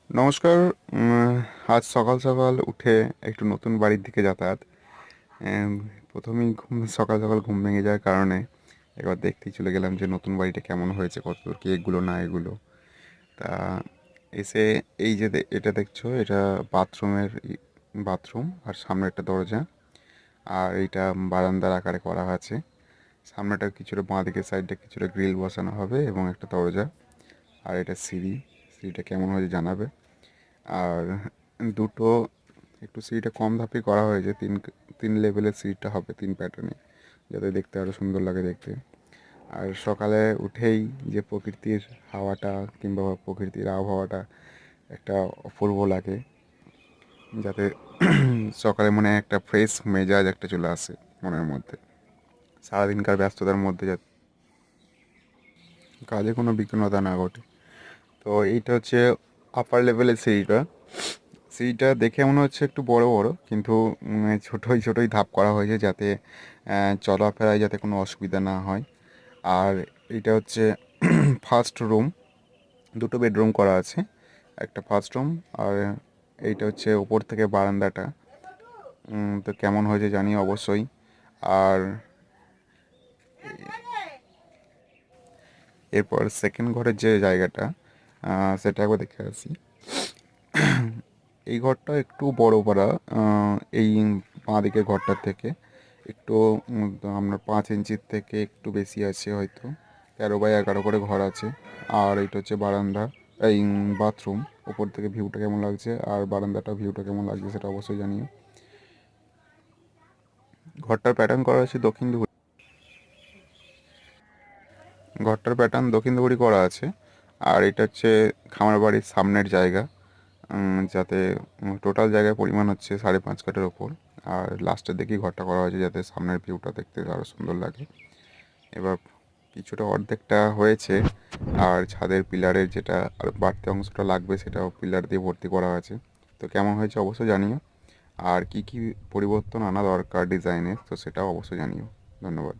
নমস্কার। আজ সকাল সকাল উঠে একটু নতুন বাড়ির দিকে যাতায়াত। উম, প্রথমেই সকাল সকাল ঘুম ভেঙে যাওয়ার কারণে একবার দেখতেই চলে গেলাম যে নতুন বাড়িটা কেমন হয়েছে, কতদূর কি এগুলো না এগুলো। তা এসে এই যে এটা দেখছো, এটা বাথরুম আর সামনে একটা দরজা, আর এইটা বারান্দার আকারে করা আছে। সামনেটা কিছুটা বাঁ দিকের সাইডটা কিছুটা গ্রিল বসানো হবে এবং একটা দরজা। আর এটা সিঁড়িটা কেমন হয়েছে জানাবে। আর দুটো একটু সিঁড়িটা কম ধাপে করা হয়েছে, তিন তিন লেভেলের সিঁড়িটা হবে, তিন প্যাটার্নে, যাতে দেখতে আরও সুন্দর লাগে দেখতে। আর সকালে উঠেই যে প্রকৃতির হাওয়াটা কিংবা প্রকৃতির আবহাওয়াটা একটা অপূর্ব লাগে, যাতে সকালে মনে একটা ফ্রেশ মেজাজ একটা চলে আসে মনের মধ্যে, সারাদিনকার ব্যস্ততার মধ্যে যাতে কাজে কোনো বিঘ্নতা না ঘটে। তো এইটা হচ্ছে আপার লেভেলের সিঁড়িটা দেখে মনে হচ্ছে একটু বড় বড়, কিন্তু ছোটোই ছোটোই ধাপ করা হয়েছে, যাতে চলাফেরায় যাতে কোনো অসুবিধা না হয়। আর এইটা হচ্ছে ফার্স্ট রুম, দুটো বেডরুম করা আছে, একটা ফার্স্ট রুম। আর এইটা হচ্ছে ওপর থেকে বারান্দাটা। তো কেমন হয়েছে জানি অবশ্যই। আর এরপর সেকেন্ড ঘরের যে জায়গাটা, সেটা একবার দেখে আসি। এই ঘরটা একটু বড় করা, এই বাঁ দিকের ঘরটার থেকে একটু আপনার 5 ইঞ্চির থেকে একটু বেশি আছে হয়তো, 13x11 করে ঘর আছে। আর এটা হচ্ছে বারান্দা, এই বাথরুম। ওপর থেকে ভিউটা কেমন লাগছে আর বারান্দাটা ভিউটা কেমন লাগছে সেটা অবশ্যই জানিও। ঘরটার প্যাটার্ন করা আছে দক্ষিণ দিকে, ঘরটার প্যাটার্ন দক্ষিণ দিকে করা আছে। আর এটা হচ্ছে খামার বাড়ির সামনের জায়গা, যাতে টোটাল জায়গার পরিমাণ হচ্ছে 5.5 কাঠার ওপর। আর লাস্টের দিকেই ঘরটা করা হয়েছে যাতে সামনের ভিউটা দেখতে আরও সুন্দর লাগে। এবার কিছুটা অর্ধেকটা হয়েছে, আর ছাদের পিলারের যেটা আর বাড়তি অংশটা লাগবে সেটাও পিলার দিয়ে ভর্তি করা আছে। তো কেমন হয়েছে অবশ্যই জানিও। আর কি কি পরিবর্তন আনা দরকার ডিজাইনে, তো সেটাও অবশ্যই জানিও। ধন্যবাদ।